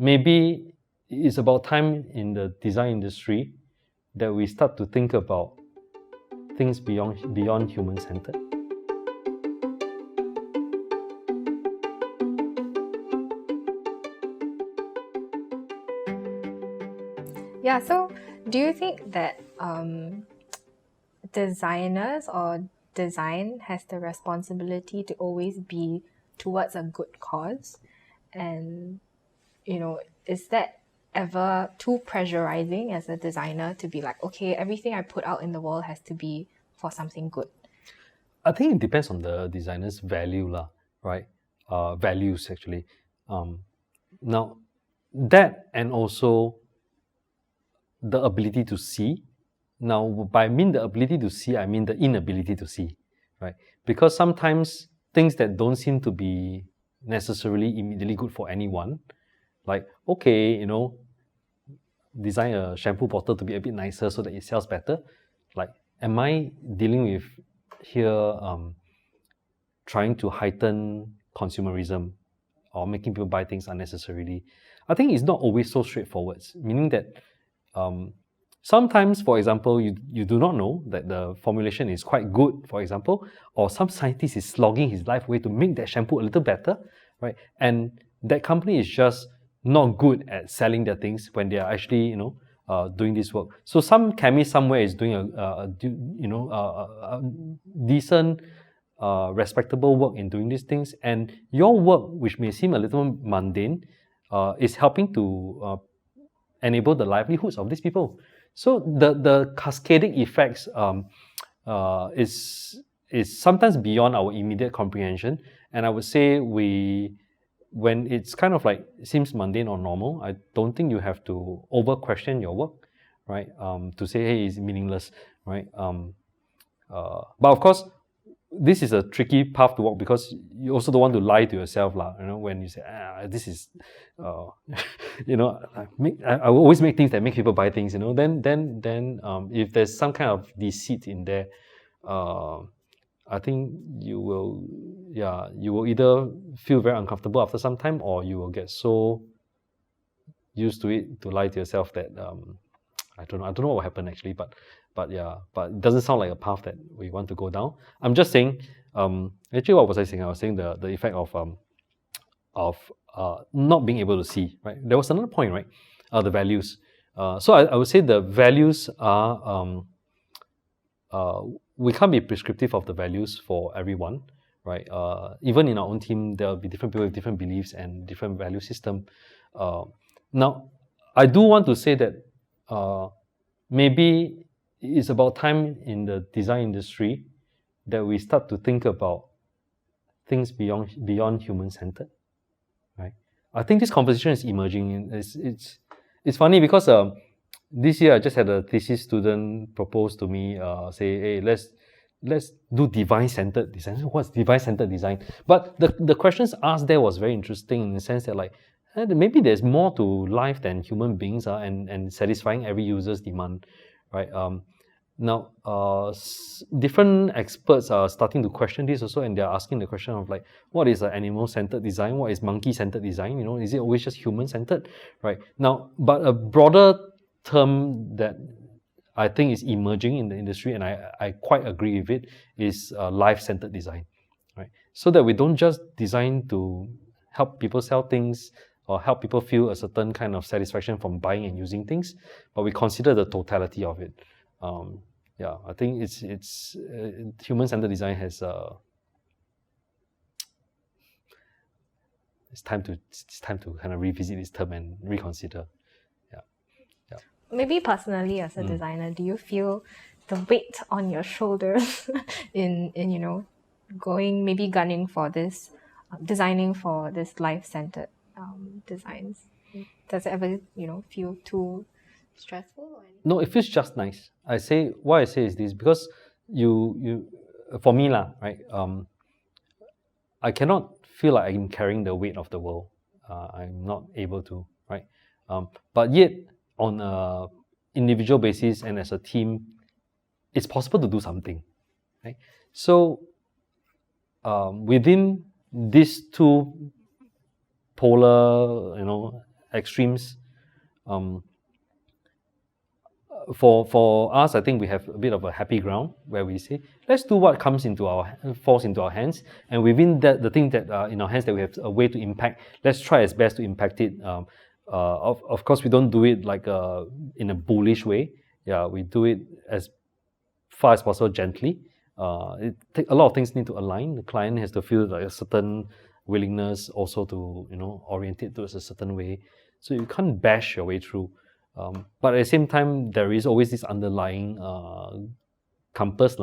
maybe it's about time in the design industry that we start to think about things beyond human-centered. Yeah, so do you think that designers or design has the responsibility to always be towards a good cause? And, is that ever too pressurizing as a designer to be like, okay, everything I put out in the world has to be for something good? I think it depends on the designer's value, right? Values, actually. Now, that and also the ability to see. Now, by the ability to see, I mean the inability to see, right? Because sometimes things that don't seem to be necessarily immediately good for anyone, like, okay, design a shampoo bottle to be a bit nicer so that it sells better. Like, am I dealing with here trying to heighten consumerism or making people buy things unnecessarily? I think it's not always so straightforward, meaning that sometimes, for example, you do not know that the formulation is quite good, for example, or some scientist is slogging his life away to make that shampoo a little better, right? And that company is just not good at selling their things when they are actually, doing this work. So some chemist somewhere is doing a decent, respectable work in doing these things, and your work, which may seem a little mundane, is helping to enable the livelihoods of these people. So the cascading effects is sometimes beyond our immediate comprehension, and I would say when it's kind of like seems mundane or normal, I don't think you have to over question your work, right? To say, hey, it's meaningless, right? But of course, this is a tricky path to walk because you also don't want to lie to yourself, when you say, this is, I always make things that make people buy things, then if there's some kind of deceit in there, I think you will either feel very uncomfortable after some time, or you will get so used to it to lie to yourself that I don't know what will happen actually, but it doesn't sound like a path that we want to go down. I'm just saying, actually, what was I saying? I was saying the effect of not being able to see, right? There was another point, right? The values. So I would say the values are we can't be prescriptive of the values for everyone, right? Even in our own team, there will be different people with different beliefs and different value system. Now, I do want to say that maybe it's about time in the design industry that we start to think about things beyond human-centered, right? I think this conversation is emerging. It's funny because this year I just had a thesis student propose to me, say, hey, let's do divine-centered design. What's divine-centered design? But the questions asked there was very interesting in the sense that maybe there's more to life than human beings are and satisfying every user's demand, right? Now, different experts are starting to question this also, and they're asking the question of what is an animal-centered design? What is monkey-centered design? Is it always just human-centered, right? Now, but a broader term that I think is emerging in the industry, and I quite agree with it, is life-centered design, right? So that we don't just design to help people sell things or help people feel a certain kind of satisfaction from buying and using things, but we consider the totality of it. I think it's human-centered design has it's time to kind of revisit this term and reconsider. Maybe personally as a designer, do you feel the weight on your shoulders in gunning for this, designing for this life-centered designs? Does it ever feel too stressful? No, it feels just nice. Why I say is this, because you for me right, I cannot feel like I'm carrying the weight of the world. I'm not able to, right? But yet on a individual basis and as a team, it's possible to do something, right? So within these two polar, extremes. For us, I think we have a bit of a happy ground where we say, let's do what falls into our hands, and within that, the thing that in our hands that we have a way to impact, let's try as best to impact it. Of course, we don't do it like in a bullish way. Yeah, we do it as far as possible gently. A lot of things need to align. The client has to feel like a certain willingness also to orientate towards a certain way. So you can't bash your way through. But at the same time, there is always this underlying compass.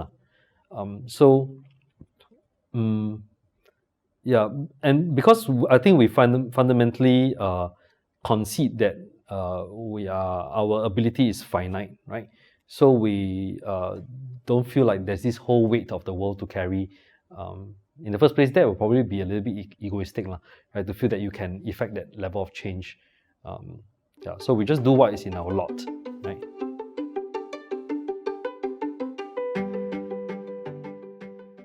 Yeah, and because I think we fundamentally concede that our ability is finite, right? So we don't feel like there's this whole weight of the world to carry. In the first place, that will probably be a little bit egoistic, right? To feel that you can effect that level of change. Yeah, so we just do what is in our lot.